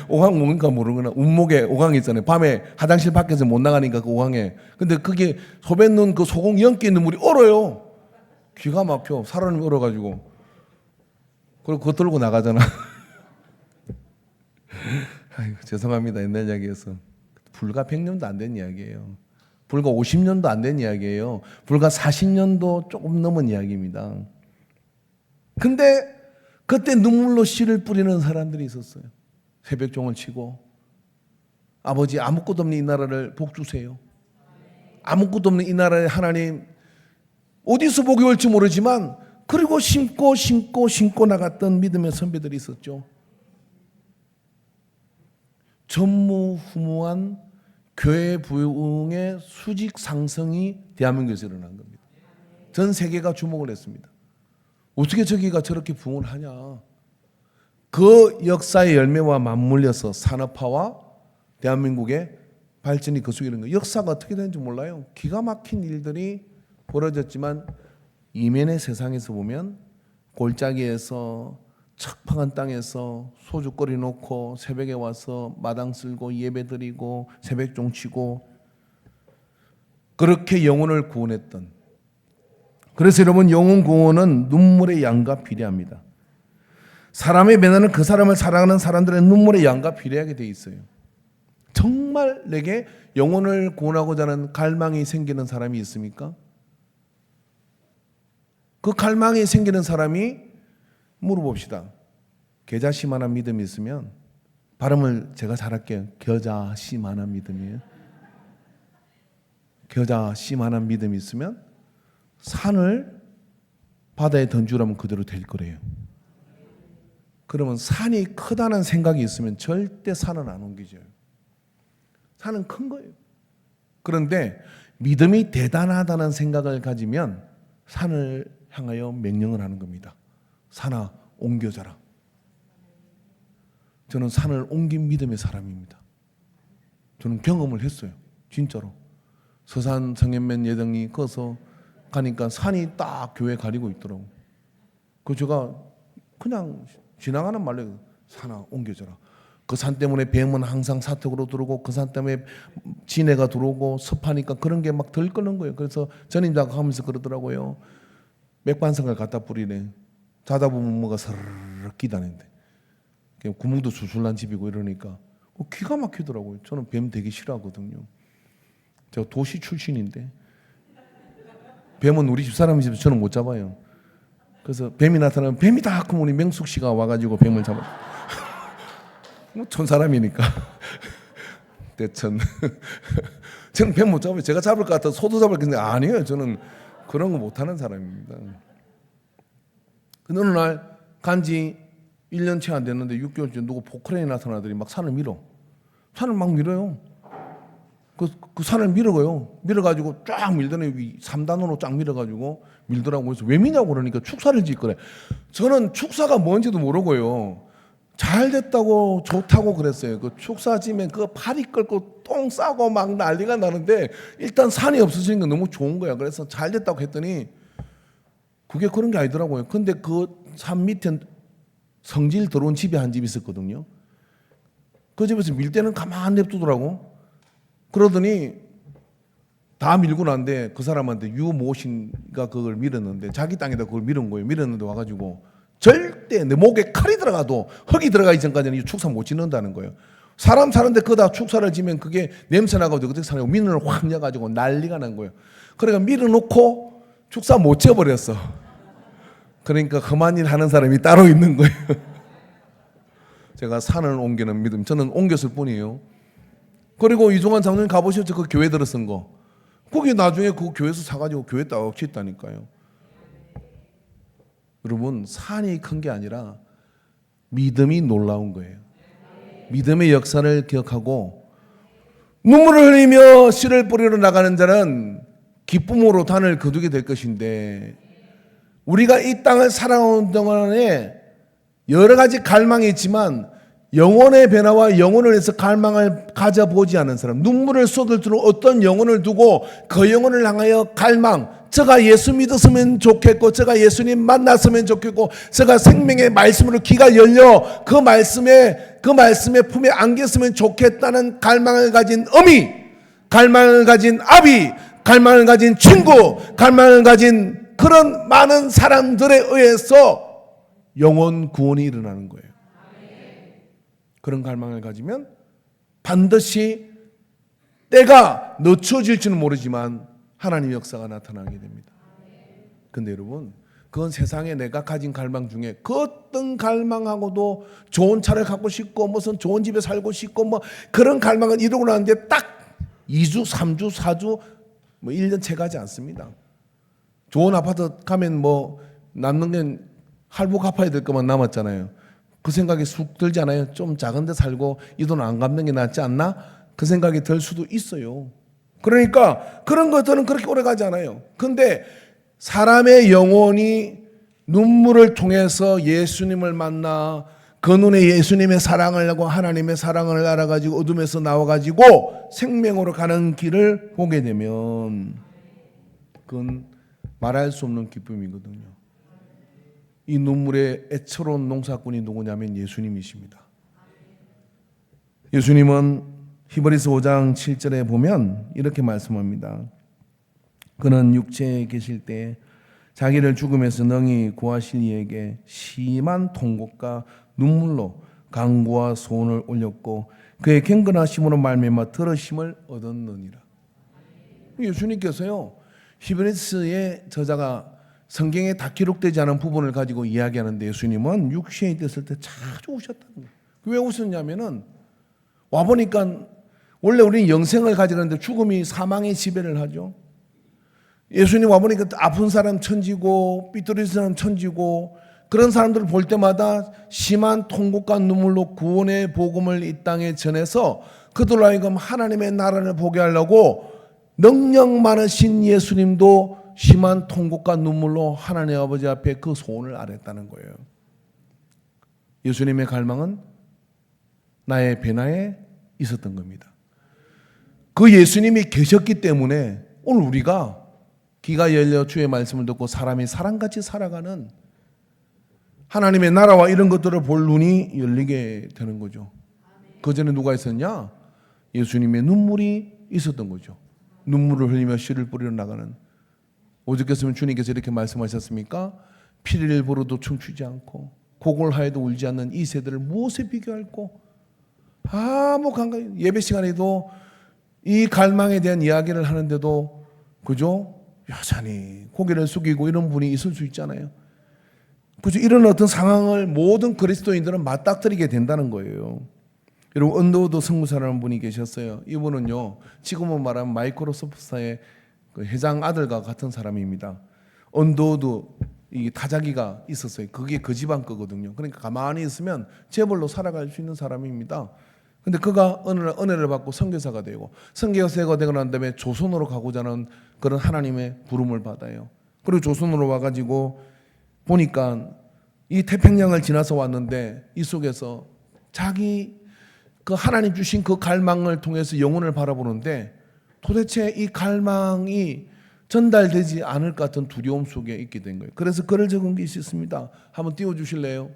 오강 뭔가 모르구나. 운목에 오강이 있잖아요. 밤에 화장실 밖에서 못 나가니까 그 오강에. 근데 그게 소변 넣은 그 소공 연기 있는 물이 얼어요. 기가 막혀. 사람이 얼어가지고. 그리고 그거 들고 나가잖아. 아이고, 죄송합니다. 옛날 이야기에서. 불과 100년도 안 된 이야기예요. 불과 50년도 안 된 이야기예요. 불과 40년도 조금 넘은 이야기입니다. 근데 그때 눈물로 씨를 뿌리는 사람들이 있었어요. 새벽종을 치고 아버지 아무것도 없는 이 나라를 복 주세요. 아무것도 없는 이 나라에 하나님 어디서 복이 올지 모르지만 그리고 심고 나갔던 믿음의 선배들이 있었죠. 전무후무한 교회 부흥의 수직 상승이 대한민국에서 일어난 겁니다. 전 세계가 주목을 했습니다. 어떻게 저기가 저렇게 부흥을 하냐. 그 역사의 열매와 맞물려서 산업화와 대한민국의 발전이 그 속에 있는 거예요. 역사가 어떻게 되는지 몰라요. 기가 막힌 일들이 벌어졌지만 이면의 세상에서 보면 골짜기에서 척박한 땅에서 소주 끓여 놓고 새벽에 와서 마당 쓸고 예배 드리고 새벽종 치고 그렇게 영혼을 구원했던, 그래서 여러분 영혼 구원은 눈물의 양과 비례합니다. 사람의 매너는 그 사람을 사랑하는 사람들의 눈물의 양과 비례하게 돼 있어요. 정말 내게 영혼을 구원하고자 하는 갈망이 생기는 사람이 있습니까? 그 갈망이 생기는 사람이 물어봅시다. 겨자씨만한 믿음이 있으면, 발음을 제가 잘할게요. 겨자씨만한 믿음이에요. 겨자 씨만한 믿음이 있으면 산을 바다에 던주라면 그대로 될 거래요. 그러면 산이 크다는 생각이 있으면 절대 산은 안 옮기져요. 산은 큰 거예요. 그런데 믿음이 대단하다는 생각을 가지면 산을 향하여 명령을 하는 겁니다. 산아 옮겨져라. 저는 산을 옮긴 믿음의 사람입니다. 저는 경험을 했어요. 진짜로. 서산 성현면 예당리 거기서 가니까 산이 딱 교회 가리고 있더라고. 그 제가 그냥 지나가는 말로 산아 옮겨져라. 그 산 때문에 뱀은 항상 사택으로 들어오고 그 산 때문에 진해가 들어오고 습하니까 그런 게 막 들끓는 거예요. 그래서 전임자가 하면서 그러더라고요. 맥반석을 갖다 뿌리네. 자다 보면 뭐가 서르륵 기다는데 구멍도 술술난 집이고 이러니까 기가 막히더라고요. 저는 뱀 되게 싫어하거든요. 제가 도시 출신인데 뱀은 우리 집사람이 집에서 저는 못 잡아요. 그래서 뱀이 나타나면 뱀이다 하면 우리 명숙 씨가 와가지고 뱀을 잡아. 뭐 촌사람이니까 대천. 저는 뱀 못 잡아요. 제가 잡을 것 같아서 소도 잡을 건데 아니에요. 저는 그런 거 못하는 사람입니다. 근데 어느 날 간지 1년 채 안 됐는데 6개월째 누구 포크레인이 나타나더니 막 산을 밀어. 산을 막 밀어요. 그 산을 밀어가지고 쫙 밀더니 3단으로 쫙 밀어가지고 밀더라고. 그래서 왜 미냐고 그러니까 축사를 짓거래. 저는 축사가 뭔지도 모르고요. 잘 됐다고 좋다고 그랬어요. 그 축사 지면 그 파리 끓고 똥 싸고 막 난리가 나는데 일단 산이 없어지는 건 너무 좋은 거야. 그래서 잘 됐다고 했더니 그게 그런 게 아니더라고요. 근데 그 산 밑에 성질 들어온 집이 한 집 있었거든요. 그 집에서 밀 때는 가만 냅두더라고. 그러더니 다 밀고 난데 그 사람한테 유모신가 그걸 밀었는데 자기 땅에다 그걸 밀은 거예요. 밀었는데 와가지고 절대 내 목에 칼이 들어가도 흙이 들어가기 전까지는 이 축사 못 짓는다는 거예요. 사람 사는데 그다 축사를 지면 그게 냄새 나가지고 그때 사람이 민을 확 내가지고 난리가 난 거예요. 그러니까 밀어놓고 축사 못 지어버렸어. 그러니까 험한 일 하는 사람이 따로 있는 거예요. 제가 산을 옮기는 믿음, 저는 옮겼을 뿐이에요. 그리고 이종환 장로님 가보셨죠? 그 교회 들어선 거. 거기 나중에 그 교회에서 사가지고 교회 딱 짓다니까요. 여러분, 산이 큰 게 아니라 믿음이 놀라운 거예요. 믿음의 역사를 기억하고 눈물을 흘리며 씨를 뿌리러 나가는 자는 기쁨으로 단을 거두게 될 것인데 우리가 이 땅을 살아오는 동안에 여러 가지 갈망이 있지만 영혼의 변화와 영혼을 위해서 갈망을 가져보지 않은 사람, 눈물을 쏟을 어떤 영혼을 두고 그 영혼을 향하여 갈망, 저가 예수 믿었으면 좋겠고 저가 예수님 만났으면 좋겠고 저가 생명의 말씀으로 귀가 열려 그 말씀의 품에 안겼으면 좋겠다는 갈망을 가진 어미, 갈망을 가진 아비, 갈망을 가진 친구, 갈망을 가진 그런 많은 사람들에 의해서 영혼 구원이 일어나는 거예요. 그런 갈망을 가지면 반드시 때가 늦춰질지는 모르지만 하나님의 역사가 나타나게 됩니다. 근데 여러분, 그건 세상에 내가 가진 갈망 중에 그 어떤 갈망하고도 좋은 차를 갖고 싶고 무슨 좋은 집에 살고 싶고 뭐 그런 갈망을 이루고 나는데 딱 2주, 3주, 4주, 뭐 1년 채 가지 않습니다. 좋은 아파트 가면 뭐 남는 게 할부 갚아야 될 것만 남았잖아요. 그 생각이 쑥 들잖아요. 좀 작은 데 살고 이 돈 안 갚는 게 낫지 않나? 그 생각이 들 수도 있어요. 그러니까 그런 것들은 그렇게 오래 가지 않아요. 근데 사람의 영혼이 눈물을 통해서 예수님을 만나 그 눈에 예수님의 사랑을 하고 하나님의 사랑을 알아가지고 어둠에서 나와가지고 생명으로 가는 길을 보게 되면 그건 말할 수 없는 기쁨이거든요. 이 눈물의 애처로운 농사꾼이 누구냐면 예수님이십니다. 예수님은 히브리서 5장 7절에 보면 이렇게 말씀합니다. 그는 육체에 계실 때 자기를 죽음에서 능히 구하실 이에게 심한 통곡과 눈물로 간구와 소원을 올렸고 그의 경건하심으로 말미암아 들으심을 얻었느니라. 예수님께서요, 히브리서의 저자가 성경에 다 기록되지 않은 부분을 가지고 이야기하는데 예수님은 육신이 됐을 때 자주 오셨다는 거예요. 왜 오셨냐면은 와보니까 원래 우리는 영생을 가지는데 죽음이 사망의 지배를 하죠. 예수님 와보니까 아픈 사람 천지고 삐뚤어진 사람 천지고 그런 사람들을 볼 때마다 심한 통곡과 눈물로 구원의 복음을 이 땅에 전해서 그들로 하여금 하나님의 나라를 보게 하려고 능력 많으신 예수님도 심한 통곡과 눈물로 하나님 아버지 앞에 그 소원을 아랬다는 거예요. 예수님의 갈망은 나의 변화에 있었던 겁니다. 그 예수님이 계셨기 때문에 오늘 우리가 귀가 열려 주의 말씀을 듣고 사람이 사람같이 살아가는 하나님의 나라와 이런 것들을 볼 눈이 열리게 되는 거죠. 그 전에 누가 있었냐? 예수님의 눈물이 있었던 거죠. 눈물을 흘리며 씨를 뿌리러 나가는. 오죽했으면 주님께서 이렇게 말씀하셨습니까? 피를 보러도 춤추지 않고 곡을 하여도 울지 않는 이 세대를 무엇에 비교할꼬? 아무 감각, 예배 시간에도 이 갈망에 대한 이야기를 하는데도 그죠? 여전히 고개를 숙이고 이런 분이 있을 수 있잖아요. 그죠? 이런 어떤 상황을 모든 그리스도인들은 맞닥뜨리게 된다는 거예요. 여러분, 언더우드 선교사라는 분이 계셨어요. 이분은요, 지금은 말하면 마이크로소프트사의 그 회장 아들과 같은 사람입니다. 언더우드 이 타자기가 있었어요. 그게 그 집안 거거든요. 그러니까 가만히 있으면 재벌로 살아갈 수 있는 사람입니다. 근데 그가 어느 날 은혜를 받고 선교사가 되고 선교사가 되고 난 다음에 조선으로 가고자 하는 그런 하나님의 부름을 받아요. 그리고 조선으로 와가지고 보니까 이 태평양을 지나서 왔는데 이 속에서 자기 그 하나님 주신 그 갈망을 통해서 영혼을 바라보는데 도대체 이 갈망이 전달되지 않을 것 같은 두려움 속에 있게 된 거예요. 그래서 글을 적은 게 있습니다. 한번 띄워주실래요?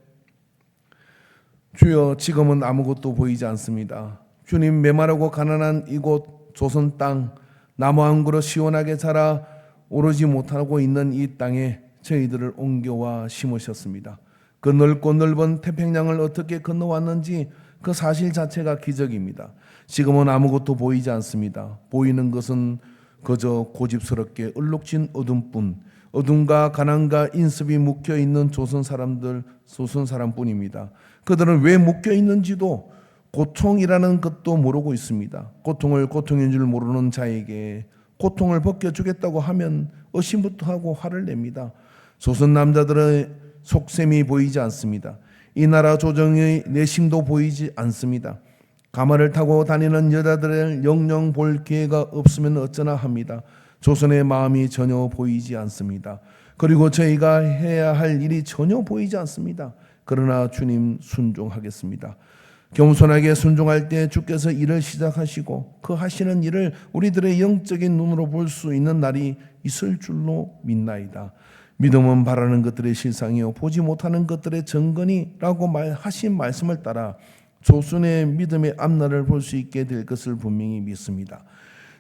주여, 지금은 아무것도 보이지 않습니다. 주님, 메마르고 가난한 이곳 조선 땅, 나무 한 그루 시원하게 자라 오르지 못하고 있는 이 땅에 저희들을 옮겨와 심으셨습니다. 그 넓고 넓은 태평양을 어떻게 건너왔는지 그 사실 자체가 기적입니다. 지금은 아무것도 보이지 않습니다. 보이는 것은 그저 고집스럽게 얼룩진 어둠뿐, 어둠과 가난과 인습이 묶여있는 조선 사람뿐입니다. 그들은 왜 묶여있는지도 고통이라는 것도 모르고 있습니다. 고통을 고통인 줄 모르는 자에게 고통을 벗겨주겠다고 하면 의심부터 하고 화를 냅니다. 조선 남자들의 속셈이 보이지 않습니다. 이 나라 조정의 내심도 보이지 않습니다. 가마를 타고 다니는 여자들을 영영 볼 기회가 없으면 어쩌나 합니다. 조선의 마음이 전혀 보이지 않습니다. 그리고 저희가 해야 할 일이 전혀 보이지 않습니다. 그러나 주님 순종하겠습니다. 겸손하게 순종할 때 주께서 일을 시작하시고 그 하시는 일을 우리들의 영적인 눈으로 볼 수 있는 날이 있을 줄로 믿나이다. 믿음은 바라는 것들의 실상이요 보지 못하는 것들의 증거니라고 하신 말씀을 따라 조선의 믿음의 앞날을 볼 수 있게 될 것을 분명히 믿습니다.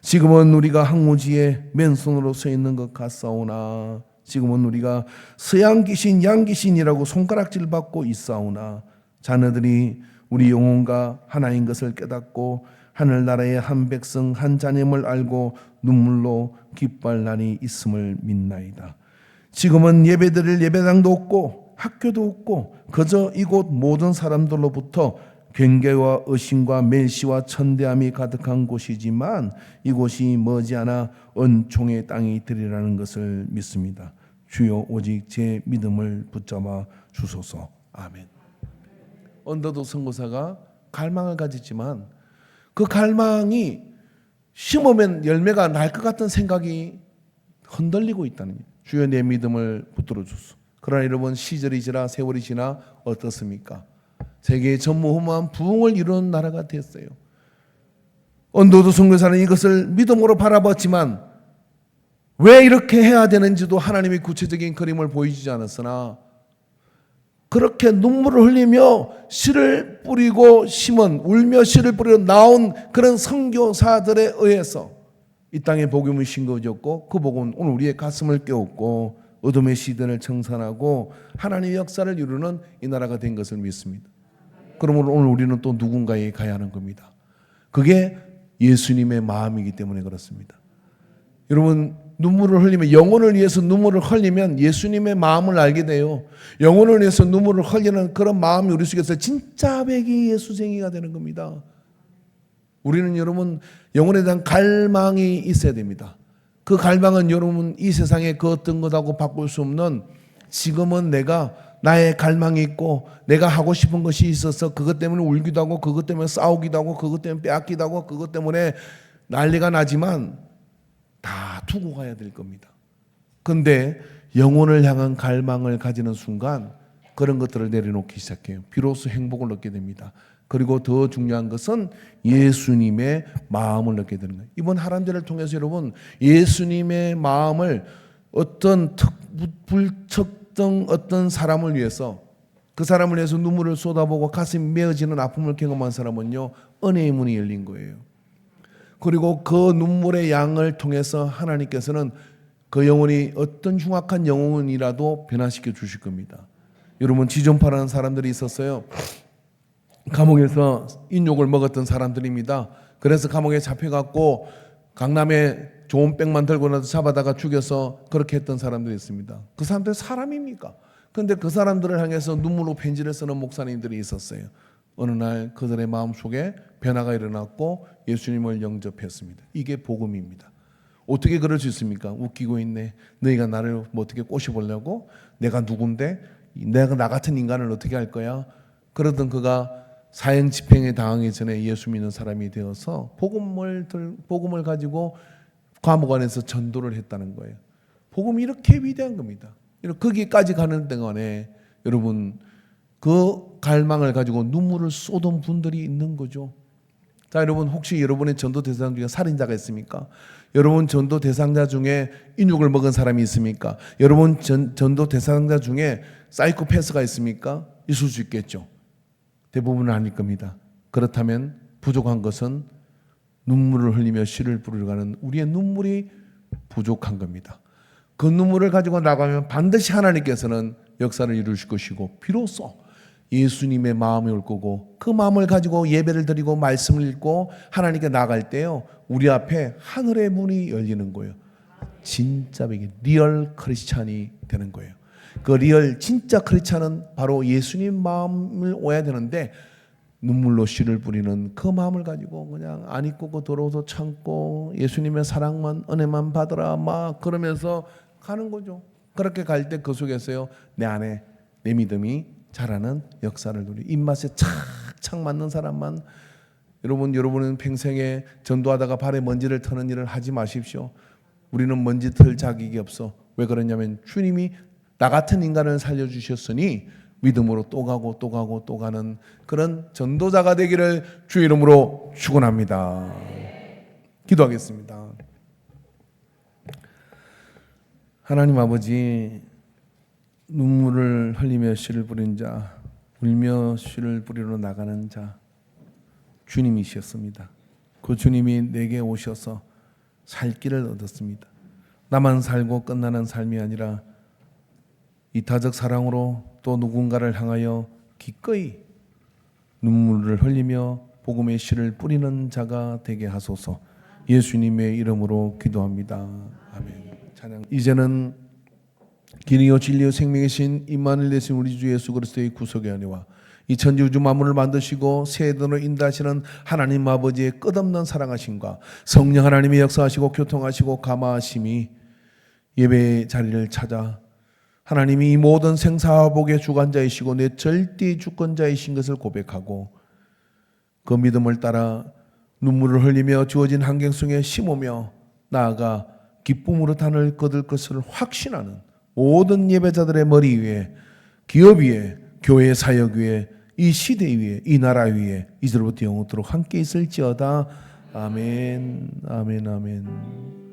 지금은 우리가 항우지에 맨손으로 서 있는 것 같사오나 지금은 우리가 서양 귀신 양귀신이라고 손가락질 받고 있사오나 자녀들이 우리 영혼과 하나인 것을 깨닫고 하늘나라의 한 백성 한 자님을 알고 눈물로 기뻐할 날이 있음을 믿나이다. 지금은 예배드릴 예배당도 없고 학교도 없고 그저 이곳 모든 사람들로부터 경계와 의심과 멸시와 천대함이 가득한 곳이지만 이곳이 머지않아 은총의 땅이 되리라는 것을 믿습니다. 주여, 오직 제 믿음을 붙잡아 주소서. 아멘. 언더도 선교사가 갈망을 가졌지만 그 갈망이 심으면 열매가 날 것 같은 생각이 흔들리고 있다는 거예요. 주여, 내 믿음을 붙들어 주소. 그러나 여러분, 시절이 지나 세월이 지나 어떻습니까? 세계의 전무후무한 부흥을 이루는 나라가 됐어요. 언더도 선교사는 이것을 믿음으로 바라봤지만 왜 이렇게 해야 되는지도 하나님의 구체적인 그림을 보여주지 않았으나 그렇게 눈물을 흘리며 씨를 뿌리고 심은, 울며 씨를 뿌리고 나온 그런 선교사들에 의해서 이 땅에 복음이 신거졌고 그 복음은 오늘 우리의 가슴을 깨웠고 어둠의 시대를 청산하고 하나님의 역사를 이루는 이 나라가 된 것을 믿습니다. 그러므로 오늘 우리는 또 누군가에 가야 하는 겁니다. 그게 예수님의 마음이기 때문에 그렇습니다. 여러분, 눈물을 흘리면, 영혼을 위해서 눈물을 흘리면 예수님의 마음을 알게 돼요. 영혼을 위해서 눈물을 흘리는 그런 마음이 우리 속에서 진짜 백이 예수쟁이가 되는 겁니다. 우리는 여러분 영혼에 대한 갈망이 있어야 됩니다. 그 갈망은 여러분 이 세상에 그 어떤 것하고 바꿀 수 없는, 지금은 내가 나의 갈망이 있고 내가 하고 싶은 것이 있어서 그것 때문에 울기도 하고 그것 때문에 싸우기도 하고 그것 때문에 빼앗기도 하고 그것 때문에 난리가 나지만 다 두고 가야 될 겁니다. 그런데 영혼을 향한 갈망을 가지는 순간 그런 것들을 내려놓기 시작해요. 비로소 행복을 얻게 됩니다. 그리고 더 중요한 것은 예수님의 마음을 얻게 되는 거예요. 이번 하란제를 통해서 여러분 예수님의 마음을 어떤 불특정 어떤 사람을 위해서, 그 사람을 위해서 눈물을 쏟아보고 가슴이 메어지는 아픔을 경험한 사람은요, 은혜의 문이 열린 거예요. 그리고 그 눈물의 양을 통해서 하나님께서는 그 영혼이 어떤 흉악한 영혼이라도 변화시켜 주실 겁니다. 여러분 지존파라는 사람들이 있었어요. 감옥에서 인욕을 먹었던 사람들입니다. 그래서 감옥에 잡혀갖고 강남에 좋은 백만 들고 나서 잡아다가 죽여서 그렇게 했던 사람들이 있습니다. 그 사람들 사람입니까? 그런데 그 사람들을 향해서 눈물로 편지를 쓰는 목사님들이 있었어요. 어느 날 그들의 마음속에 변화가 일어났고 예수님을 영접했습니다. 이게 복음입니다. 어떻게 그럴 수 있습니까? 웃기고 있네. 너희가 나를 뭐 어떻게 꼬셔보려고? 내가 누군데? 내가 나 같은 인간을 어떻게 할 거야? 그러던 그가 사형 집행에 당하기 전에 예수 믿는 사람이 되어서 복음을 가지고 감옥 안에서 전도를 했다는 거예요. 복음이 이렇게 위대한 겁니다. 거기까지 가는 동안에 여러분 그 갈망을 가지고 눈물을 쏟은 분들이 있는 거죠. 자, 여러분 혹시 여러분의 전도 대상 중에 살인자가 있습니까? 여러분 전도 대상자 중에 인육을 먹은 사람이 있습니까? 여러분 전도 대상자 중에 사이코패스가 있습니까? 있을 수 있겠죠. 대부분은 아닐 겁니다. 그렇다면 부족한 것은 눈물을 흘리며 씨를 뿌리러 가는 우리의 눈물이 부족한 겁니다. 그 눈물을 가지고 나가면 반드시 하나님께서는 역사를 이루실 것이고 비로소 예수님의 마음이 올 거고, 그 마음을 가지고 예배를 드리고 말씀을 읽고 하나님께 나갈 때요, 우리 앞에 하늘의 문이 열리는 거예요. 진짜 리얼 크리스찬이 되는 거예요. 그 리얼 진짜 크리스찬은 바로 예수님 마음을 오야 되는데, 눈물로 씨를 뿌리는 그 마음을 가지고 그냥 안 잊고 그 더러워서 참고 예수님의 사랑만 은혜만 받으라 막 그러면서 가는 거죠. 그렇게 갈 때 그 속에서요, 내 안에 내 믿음이 자라는 역사를 누리, 입맛에 착착 맞는 사람만. 여러분은 평생에 전도하다가 발에 먼지를 터는 일을 하지 마십시오. 우리는 먼지 털 자격이 없어. 왜 그러냐면 주님이 나 같은 인간을 살려주셨으니 믿음으로 또 가고 또 가고 또 가는 그런 전도자가 되기를 주의 이름으로 축원합니다. 기도하겠습니다. 하나님 아버지, 눈물을 흘리며 씨를 뿌린 자, 울며 씨를 뿌리러 나가는 자, 주님이셨습니다. 그 주님이 내게 오셔서 살 길을 얻었습니다. 나만 살고 끝나는 삶이 아니라 이타적 사랑으로 또 누군가를 향하여 기꺼이 눈물을 흘리며 복음의 씨를 뿌리는 자가 되게 하소서. 예수님의 이름으로 기도합니다. 아멘. 찬양. 이제는 길이요 진리요 생명이신 임마누엘 되신 우리 주 예수 그리스도의 구속의 은혜와 이 천지우주 만물을 만드시고 세대로 인도하시는 하나님 아버지의 끝없는 사랑하심과 성령 하나님의 역사하시고 교통하시고 감화하심이 예배의 자리를 찾아 하나님이 이 모든 생사복의 주관자이시고 내 절대 주권자이신 것을 고백하고 그 믿음을 따라 눈물을 흘리며 주어진 환경 속에 심으며 나아가 기쁨으로 단을 거둘 것을 확신하는 모든 예배자들의 머리 위에, 기업 위에, 교회 사역 위에, 이 시대 위에, 이 나라 위에 이제로부터 영원토록 함께 있을지어다. 아멘, 아멘, 아멘.